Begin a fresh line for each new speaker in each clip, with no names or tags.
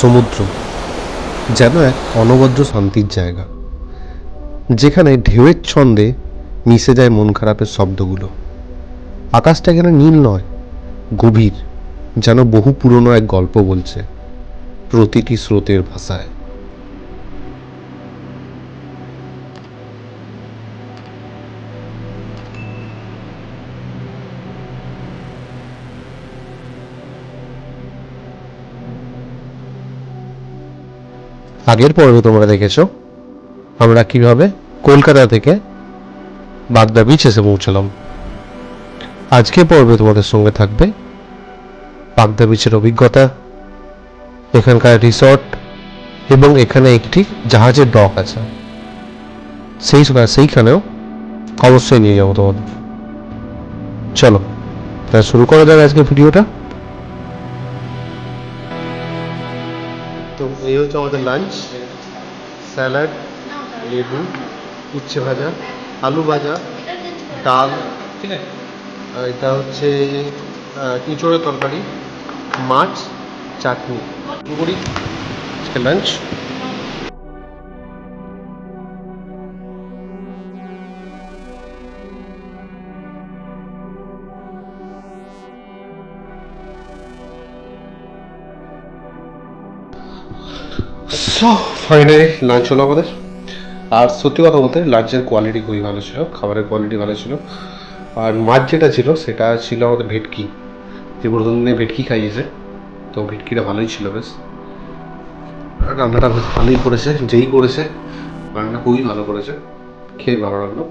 সমুদ্র যেন এক অনবদ্য শান্তির জায়গা, যেখানে ঢেউয়ের ছন্দে মিশে যায় মন খারাপের শব্দগুলো। আকাশটা এখানে নীল নয়, গভীর, যেন বহু পুরনো এক গল্প বলছে প্রতিটি স্রোতের ভাষায়। আগের পর্বে তোমরা দেখেছো আমরা কিভাবে কলকাতা থেকে বাগদা বিচ এসে পৌঁছলাম। আজকে পর্বে তোমাদের সঙ্গে থাকবে বাগদা বিচের অভিজ্ঞতা, এখানকার রিসর্ট এবং এখানে একটি জাহাজের ডক আছে, সেইখানেও অবশ্যই নিয়ে যাবো তোমাদের। চলো তাহলে শুরু করা যাক আজকে ভিডিওটা। তো এই হচ্ছে আমাদের লাঞ্চ, স্যালাড, লেবু, উচ্ছে ভাজা, আলু ভাজা, ডাল, ঠিক আছে, আর এটা হচ্ছে ইঁচড়ের তরকারি, মাছ, চাটনি। পুরি আজকে লাঞ্চ। ফাইনালি লাঞ্চ হলো আমাদের। আর সত্যি কথা বলতে লাঞ্চের কোয়ালিটি খুবই ভালো ছিল, খাবারের কোয়ালিটি ভালো ছিল। আর মাছ যেটা ছিল সেটা ছিল আমাদের ভেটকি, যে প্রথম দিনে ভেটকি খাইয়েছে, তো ভেটকিটা ভালোই ছিল বেশ। রান্নাটা বেশ ভালোই করেছে, যেই করেছে রান্নাটা খুবই ভালো করেছে, খেয়ে ভালো লাগলো।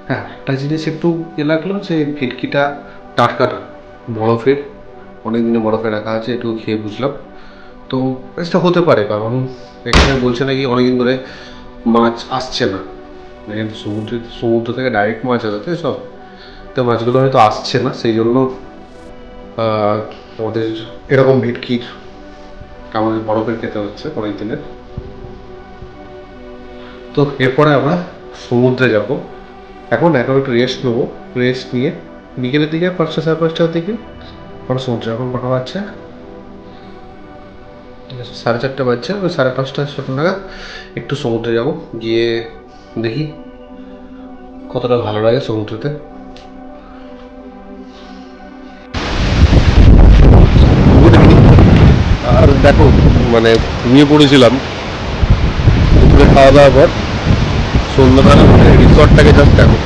হ্যাঁ, একটা জিনিস একটু লাগলো যে ভেটকিটা টাটকাটা, বরফের, অনেক দিনে বরফে রাখা আছে, একটু খেয়ে বুঝলাম। তো এটা হতে পারে, কারণ এখানে বলছে নাকি অনেকদিন ধরে মাছ আসছে না, মানে সমুদ্র থেকে ডাইরেক্ট মাছ আসে সব, তো মাছগুলো হয়তো আসছে না, সেই জন্য আমাদের এরকম ভেটকির আমাদের বরফের খেতে হচ্ছে অনেক দিনের। তো এরপরে আমরা সমুদ্রে যাব। এখন একটু রেস্ট নেবো, রেস্ট নিয়ে বিকেলের দিকে 5টা 5:30টার দিকে আমরা সমুদ্রে, এখন কটা বাজছে 4:30 বাজছে, ওই 5:30 6টা নাগাদ একটু সমুদ্রে যাব, গিয়ে দেখি কতটা ভালো লাগে সমুদ্রতে। আর দেখো মানে ঘুমিয়ে পড়েছিলাম দুপুরে খাওয়া দাওয়ার পর, সন্ধ্যাবেলা রিসর্টটাকে জাস্ট দেখো।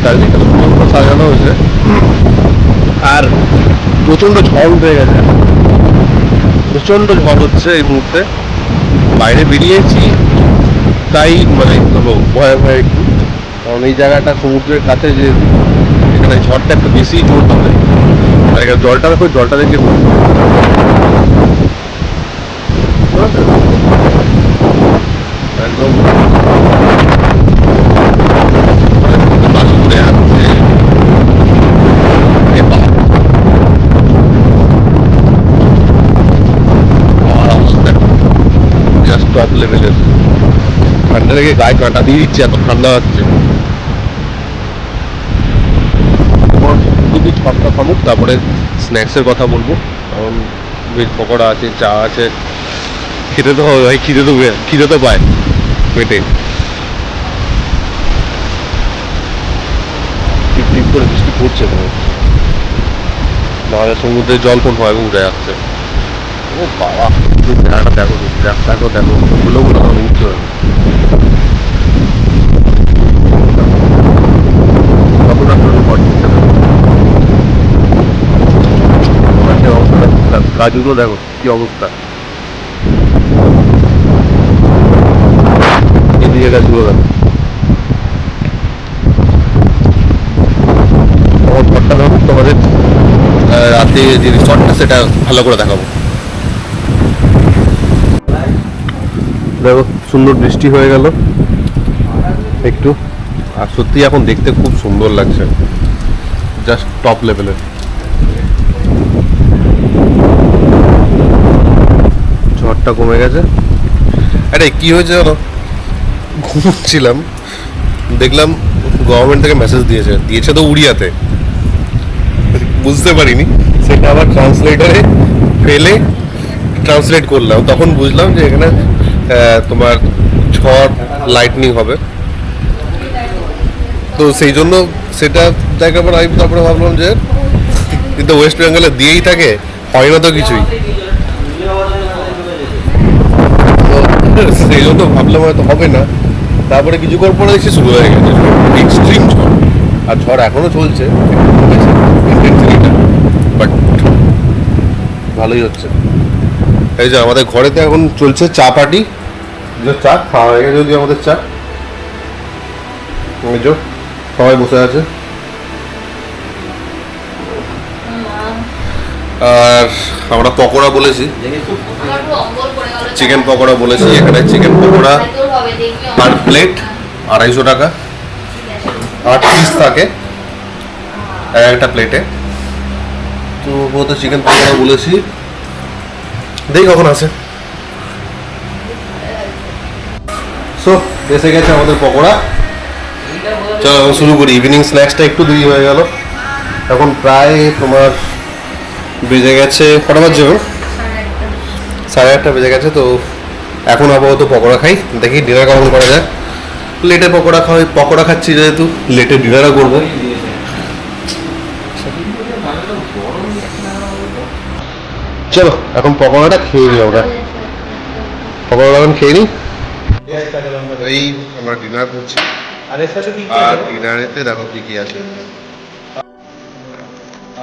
চারিদিকটা সুন্দর করে সাজানো হয়েছে, আর প্রচণ্ড ঝড় উঠে গেছে, প্রচণ্ড ঝড় হচ্ছে এই মুহূর্তে। বাইরে বেরিয়েছি তাই মানে ভয়ে ভয়ে একটু, কারণ এই জায়গাটা সমুদ্রের কাছে, যে এখানে ঝড়টা একটু বেশি জোর হবে। আর এখানে জলটা দেখো, জলটা দেখে একদম টপ লেভেলের ঠান্ডা লেগে গায়ে কাঁটা দিয়ে দিচ্ছে, এত ঠান্ডা হচ্ছে। যদি ঝড়টা থামুক তারপরে স্ন্যাক্সের কথা বলবো, কারণ ভেজ পকোড়া আছে, চা আছে, খেতে তো হবে ভাই, খিদে তো পায় পেটে। টিপ টিপ করে বৃষ্টি পড়ছে, নাহলে সমুদ্রের জল কোন হয় উঠে যাচ্ছে। ও বাবা, জায়গাটা দেখো, দেখো দেখো, গুলো গুলো উঠতে হবে। গাছগুলো দেখো কি অবস্থা, এদিকে গাছগুলো দেখো। আমার ঘরটা দেখো, তোমাদের রাতে যে রিসর্টটা সেটা ভালো করে দেখাবো। দেখো সুন্দর বৃষ্টি হয়ে গেল একটু, আর সত্যি এখন দেখতে খুব সুন্দর লাগছে, জাস্ট টপ লেভেলের। ঝড়টা কমে গেছে। আরে কি হয়েছে জানো, ঘুমোচ্ছিলাম, দেখলাম গভর্নমেন্ট থেকে মেসেজ দিয়েছে তো উড়িয়াতে, বুঝতে পারিনি, সেটা আবার ট্রান্সলেটারে ফেলে ট্রান্সলেট করলাম, তখন বুঝলাম যে এখানে তোমার ঝড় লাইটনিং হবে। তো সেই জন্য সেটা দেখার পর আমি তারপরে ভাবলাম যে কিন্তু ওয়েস্ট বেঙ্গলে দিয়েই থাকে, হয় না তো কিছুই, তো সেই জন্য ভাবলাম হয়তো হবে না। তারপরে কিছুক্ষণ পরে এসে শুরু হয়ে গেছে এক্সট্রিম ঝড়, আর ঝড় এখনো চলছে, ইন্টেন্সিটিটা, বাট ভালোই হচ্ছে। এই যে আমাদের ঘরেতে এখন চলছে চা পার্টি, যে চা খাওয়া হয়ে গেছে যদি আমাদের চা, এই যে সবাই বসে আছে। আর আমরা পকোড়া বলেছি, চিকেন পকোড়া বলেছি, এখানে চিকেন পকোড়া পার প্লেট 250 টাকা, 8 পিস থাকে একটা প্লেটে। তো বলতে চিকেন পকোড়া বলেছি, দেখি কখন আসে। সো এসে গেছে আমাদের পকোড়া, চলো এখন শুরু করি। ইভিনিং স্ন্যাক্সটা একটু দেরি হয়ে গেল, এখন প্রায় তোমার বেজে গেছে, কটা বাজছে? 8:30 বেজে গেছে। তো এখন আপাতত পকোড়া খাই, দেখি ডিনার কখন করা যায়। লেটে পকোড়া খাচ্ছি যেহেতু, লেটে ডিনারও করবো। চলো এখন পকোড়াটা খেয়ে নিই, আমরা পকোড়া এখন খেয়ে নিই। এই আমরা ডিনার করছি, আর ডিনারেতে দেখো কি কি আছে।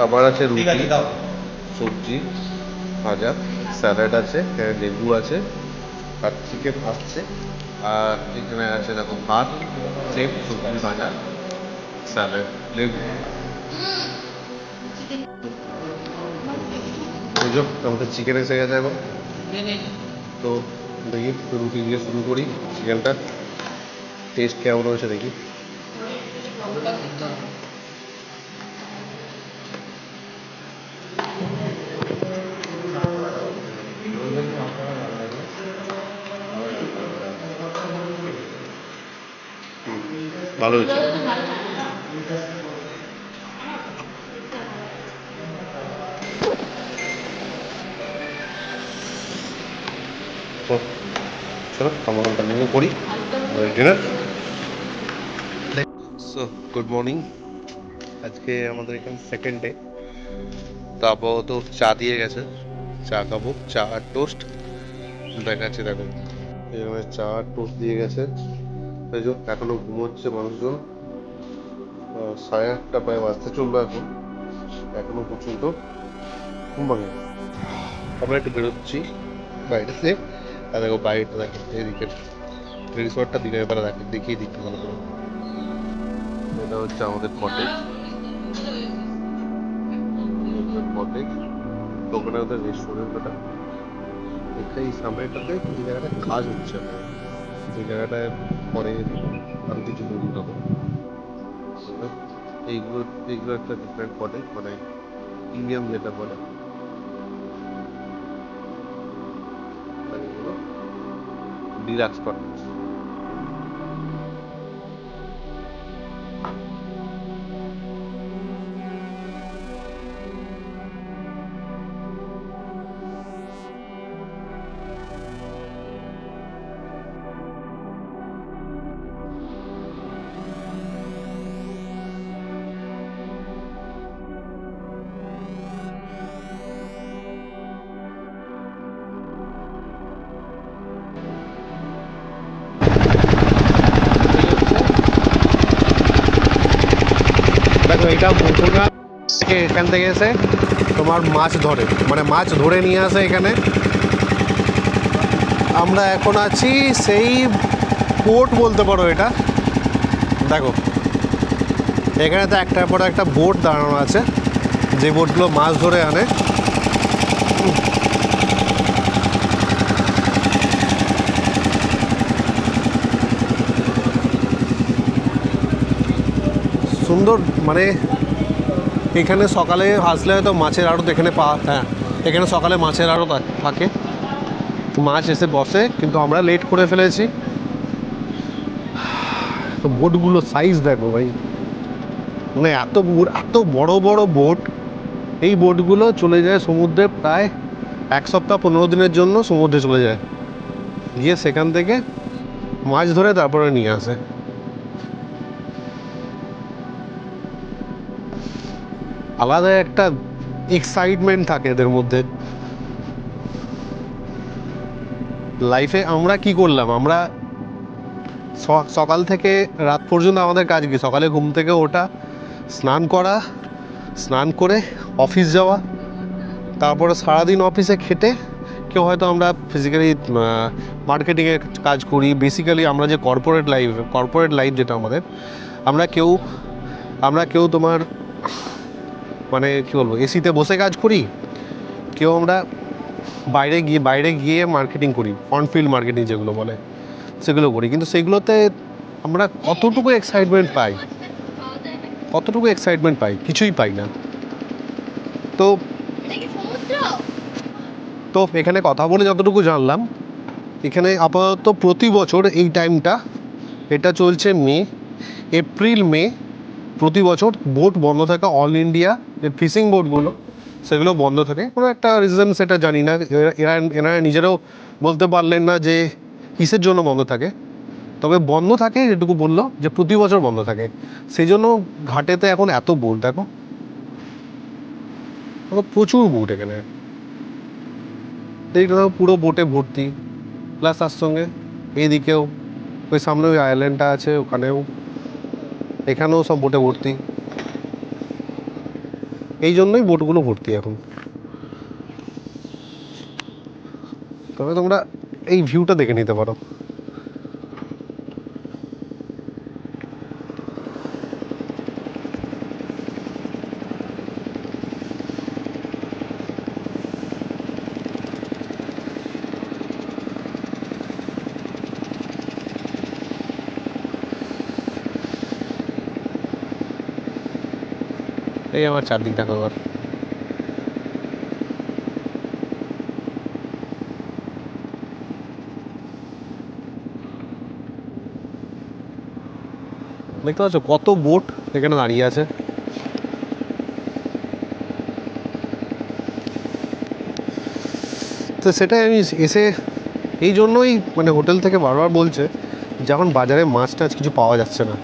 আমার আছে রুটি, সবজি ভাজা, স্যালাড আছে, লেবু আছে, আর চিকেন আসছে, আর এখানে আছে দেখো ভাত, সেম সবজি ভাজা, স্যালাড, লেবু। বুঝো আমাদের চিকেন এসে গেছে এখন। তো দেখি রুটি দিয়ে শুরু করি, চিকেনটা টেস্ট কেমন হয়েছে দেখি। ভালো হয়েছে। তো চলো আমরা কন্টিনিউ করি ডিনার। সো গুড মর্নিং, আজকে আমাদের এখানে সেকেন্ড ডে। তো আপাতত চা দিয়ে গেছে, চা খাবো, চা আর টোস্ট দেখাচ্ছে দেখো, এখানে চা আর টোস্ট দিয়ে গেছে। এই যে এখনো ঘুমোচ্ছে মানুষজন, 8:30 প্রায় বাজতে চললো এখন, এখনো পর্যন্ত ঘুম ভাঙে। আমরা একটু বেরোচ্ছি বাইরেতে, আর দেখো বাইরেটা দেখো, এদিকে রিসোর্টটা দিনের বেলা দেখিয়ে দিতে ভালো করে। এটা হচ্ছে আমাদের কটেজ, কটেজ তো ওখানে ওদের রেস্টুরেন্টটা, এই সামনেটাতে এই জায়গাটা কাজ হচ্ছে, এই জায়গাটায় পরে আরো কিছু তৈরি হবে। এইগুলো এইগুলো একটা ডিফারেন্ট কটেজ, মানে প্রিমিয়াম যেটা বলে, ডিলাক্স কটেজ। দেখো এটা বকুড়া থেকে, এখান থেকে এসে তোমার মাছ ধরে, মানে মাছ ধরে নিয়ে আসে এখানে। আমরা এখন আছি সেই পোর্ট বলতে পারো এটা, দেখো এখানে তো একটার পর একটা বোট দাঁড়ানো আছে, যে বোটগুলো মাছ ধরে আনে। সুন্দর, মানে এখানে সকালে আসলে হয়তো মাছের আড়ত এখানে হ্যাঁ এখানে সকালে মাছের আড়ত থাকে, মাছ এসে বসে, কিন্তু আমরা লেট করে ফেলেছি। তো বোটগুলো সাইজ দেখো ভাই, মানে এত বড় বড় বোট। এই বোটগুলো চলে যায় সমুদ্রে প্রায় 1 সপ্তাহ 15 দিনের জন্য সমুদ্রে চলে যায়, গিয়ে সেখান থেকে মাছ ধরে তারপরে নিয়ে আসে। আলাদা একটা এক্সাইটমেন্ট থাকে এদের মধ্যে। লাইফে আমরা কি করলাম, আমরা সকাল থেকে রাত পর্যন্ত আমাদের কাজ কি? সকালে ঘুম থেকে ওঠা, স্নান করা, স্নান করে অফিস যাওয়া, তারপরে সারাদিন অফিসে খেটে, কেউ হয়তো আমরা ফিজিক্যালি মার্কেটিংয়ের কাজ করি। বেসিক্যালি আমরা যে কর্পোরেট লাইফ যেটা আমাদের, আমরা কেউ তোমার মানে কী বলবো, এসিতে বসে কাজ করি, কেউ আমরা বাইরে গিয়ে মার্কেটিং করি, অন ফিল্ড মার্কেটিং যেগুলো বলে সেগুলো করি। কিন্তু সেগুলোতে আমরা কতটুকু এক্সাইটমেন্ট পাই? কিছুই পাই না। তো তো এখানে কথা বলে যতটুকু জানলাম, এখানে আপাতত প্রতি বছর এই টাইমটা, এটা চলছে এপ্রিল মে, প্রতি বছর বোট বন্ধ থাকে। অল ইন্ডিয়া যে ফিশিং বোটগুলো সেগুলো বন্ধ থাকে, কোনো একটা রিজন সেটা জানি না, এনারা নিজেরাও বলতে পারলেন না যে কিসের জন্য বন্ধ থাকে। তবে বন্ধ থাকে যেটুকু বললো, যে প্রতি বছর বন্ধ থাকে। সেই জন্য ঘাটেতে এখন এত বোট দেখো, প্রচুর বোট এখানে। দেখো পুরো বোটে ভর্তি, প্লাস তার সঙ্গে এইদিকেও ওই সামনে ওই আইল্যান্ডটা আছে, এখানেও সব বোটে ভর্তি। এই জন্যই বোটগুলো ভর্তি এখন। তবে তোমরা এই ভিউটা দেখে নিতে পারো। এই আমার চারদিক দেখো এবার। দেখতে পাচ্ছ কত বোট এখানে দাঁড়িয়ে আছে। তো সেটাই আমি এসে, এই জন্যই মানে হোটেল থেকে বারবার বলছে যে এখন বাজারে মাছ টাছ কিছু পাওয়া যাচ্ছে না,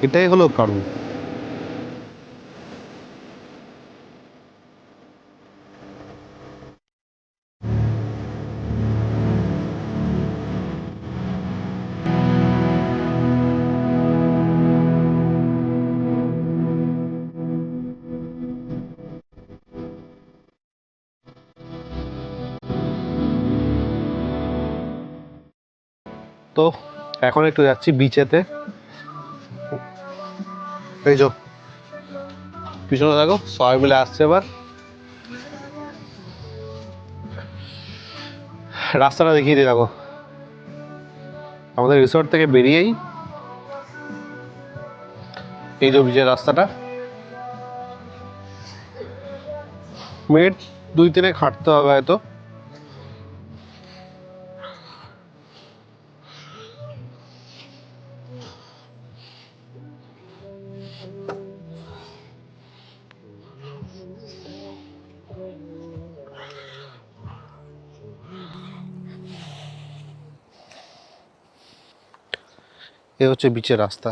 এটাই হলো কারণ। তো এখন একটু যাচ্ছি বিচেতে। এই যে পিছনে দেখো সবাই মিলে আসছে এবার। রাস্তাটা দেখিয়ে দিই দেখো, আমাদের রিসর্ট থেকে বেরিয়েই এই যে বিচের রাস্তাটা। মিনিট 2-3 হাঁটতে হবে হয়তো। এ হচ্ছে বিচের রাস্তা।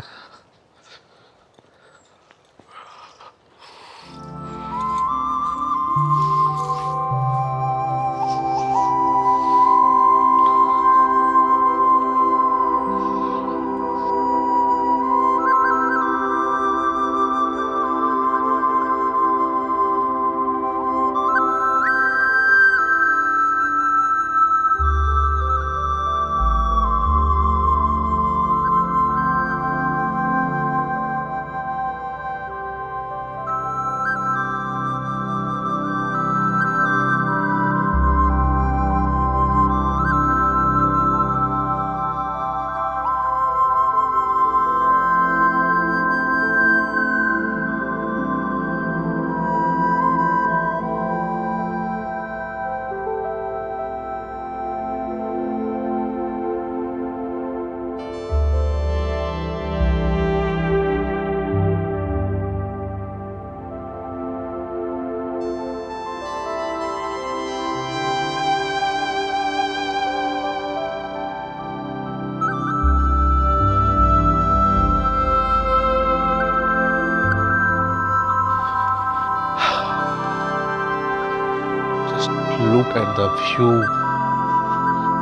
at the view.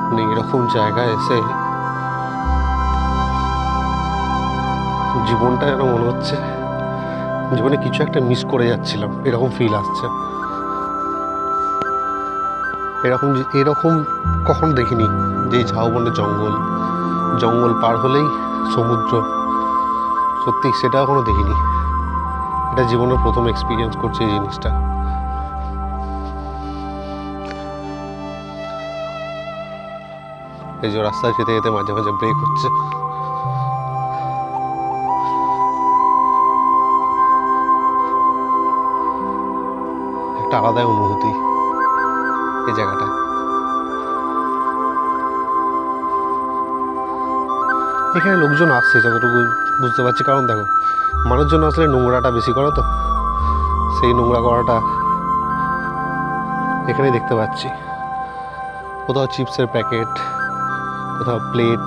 মানে এরকম জায়গায় এসে জীবনটা যেন মনে হচ্ছে জীবনে কিছু একটা মিস করে যাচ্ছিলাম, এরকম ফিল আসছে। এরকম কখনো দেখিনি যে ঝাউবনের জঙ্গল পার হলেই সমুদ্র, সত্যি সেটা এখনো দেখিনি। এটা জীবনের প্রথম এক্সপিরিয়েন্স করছে এই জিনিসটা। এই যে রাস্তায় যেতে যেতে মাঝে মাঝে ব্রেক হচ্ছে। একটা আলাদাই অনুভূতি এই জায়গাটা। এখানে লোকজন আসছে যতটুকু বুঝতে পারছি, কারণ দেখো মানুষজন আসলে নোংরাটা বেশি করে, তো সেই নোংরা করাটা এখানেই দেখতে পাচ্ছি। কোথাও চিপসের প্যাকেট, কোথাও প্লেট,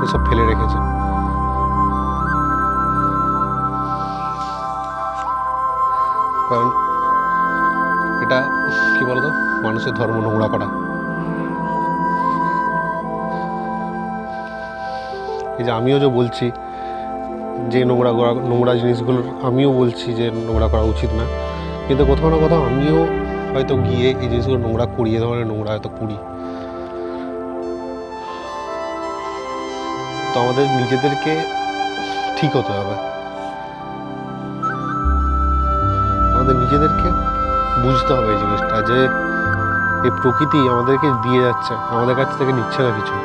এসব ফেলে রেখেছে। কারণ এটা কি বলতো, মানুষের ধর্ম নোংরা করা। এই যে আমিও যে বলছি যে নোংরা জিনিসগুলোর আমিও বলছি যে নোংরা করা উচিত না, কিন্তু কোথাও না কোথাও আমিও হয়তো গিয়ে এই জিনিসগুলো নোংরা করি, এ ধরনের নোংরা হয়তো করি। তো আমাদের নিজেদেরকে ঠিক হতে হবে, আমাদের নিজেদেরকে বুঝতে হবে এই জিনিসটা, যে এই প্রকৃতি আমাদেরকে দিয়ে যাচ্ছে, আমাদের কাছ থেকে নিচ্ছে না কিছু।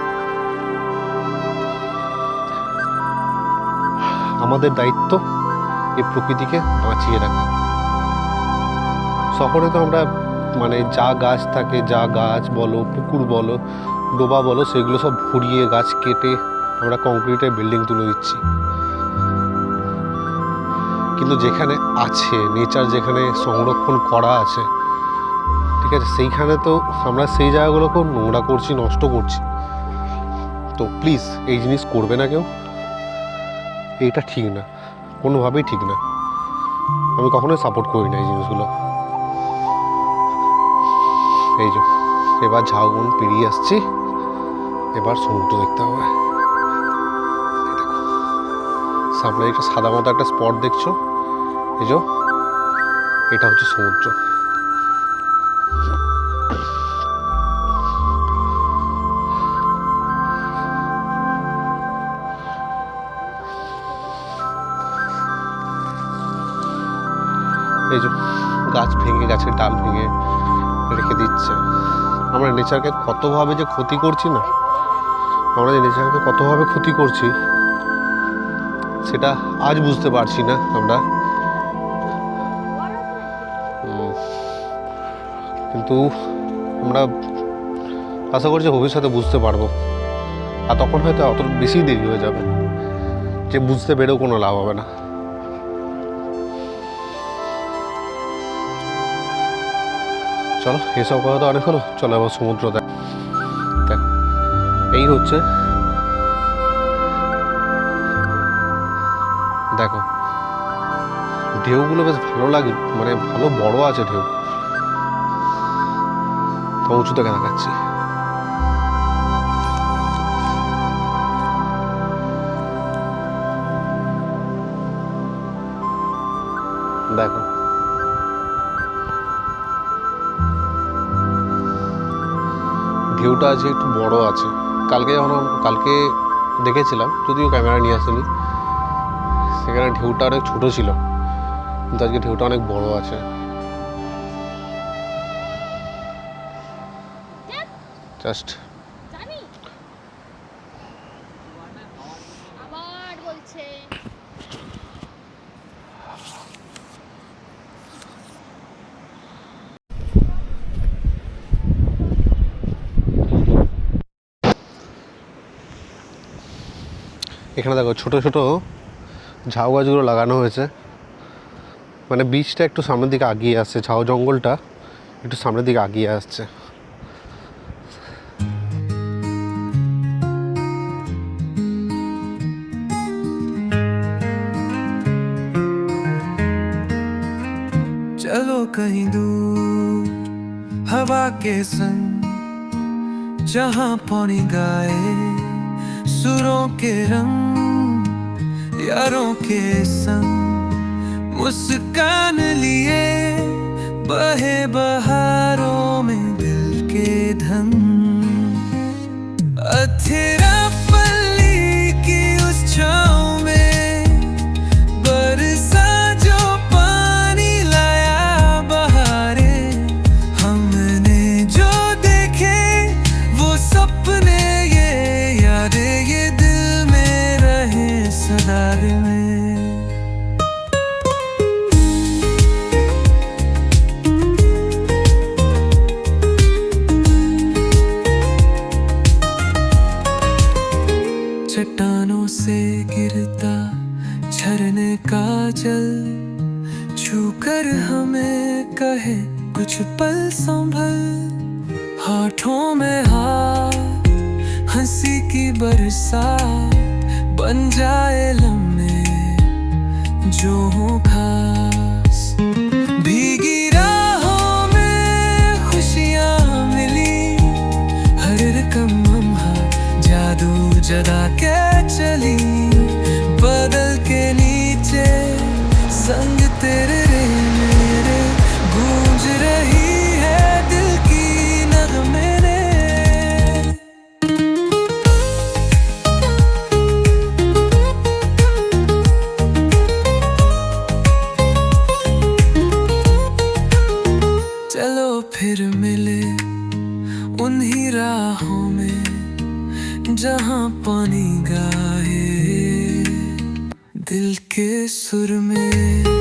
আমাদের দায়িত্ব এই প্রকৃতিকে বাঁচিয়ে রাখা। শহরে তো আমরা মানে যা গাছ থাকে, যা গাছ বলো, পুকুর বলো, ডোবা বলো, সেগুলো সব ভরিয়ে গাছ কেটে আমরা কংক্রিটের বিল্ডিং তুলে দিচ্ছি। কিন্তু যেখানে আছে নেচার, যেখানে সংরক্ষণ করা আছে, ঠিক আছে, সেইখানে তো আমরা সেই জায়গাগুলোকেও নোংরা করছি, নষ্ট করছি। তো প্লিজ এই জিনিস করবে না কেউ, এইটা ঠিক না, কোনোভাবেই ঠিক না। আমি কখনোই সাপোর্ট করি না এই জিনিসগুলো। এই যে এবার ঝাউবন পেরিয়ে আসছি, এবার সমুদ্র দেখতে হবে। দেখো সামনে একটা সাদা মতো একটা স্পট দেখছো, এই যে এটা হচ্ছে সমুদ্র। এই যে গাছ ভেঙে, গাছের ডাল ভেঙে রেখে দিচ্ছে। আমরা নেচারকে কতভাবে যে ক্ষতি করছি না, সেটা আজ বুঝতে পারছি না আমরা, কিন্তু আমরা আশা করছি ভবিষ্যতে বুঝতে পারবো। আর তখন হয়তো অত বেশি দেরি হয়ে যাবে, যে বুঝতে পেরেও কোনো লাভ হবে না। চলো এসব কথা তো অনেক হলো, চলো আবার সমুদ্র দেখ। এই হচ্ছে, দেখো ঢেউগুলো বেশ ভালো লাগে, মানে ভালো বড় আছে ঢেউ, তো উঁচু থেকে দেখাচ্ছি। দেখো ঢেউটা আছে একটু বড় আছে। কালকে দেখেছিলাম, যদিও ক্যামেরা নিয়ে আসেনি, সেখানে ঢেউটা অনেক ছোট ছিল, কিন্তু আজকে ঢেউটা অনেক বড় আছে। জাস্ট এখানে দেখো ছোট ছোট ঝাউ গাছগুলো লাগানো হয়েছে, মানে বীজটা একটু সামনের দিকে আগিয়ে আসছে, ঝাউ জঙ্গলটা একটু সামনের দিকে আগিয়ে আসছে।
चलो कहीं दूर हवा के संग जहाँ पौनी गाए, सुरों के रंग यारों के संग मुस्कान लिए, बहे बहारों में दिल के धन। अथेरा पल्ली की उस छाँव में बरसा जो पानी लाया बहारे, हमने जो देखे वो सपने, ये यादें ये दिल में रहे सदा में। चट्टानों से गिरता झरने का जल छूकर हमें कहे कुछ पल संभल, होठों में हाथ हंसी की बरसात बन जाए लम्हे जो हो खास। भीगी राहों में खुशियाँ मिली, हर रकम लम्हा जादू जगा के चली, बदल के नीचे संग तेरे रे मेरे गूंज रही है दिल की नगमे ने। चलो फिर मिले उन्हीं राहों में जहाँ पानी गाए दिल के सुर में।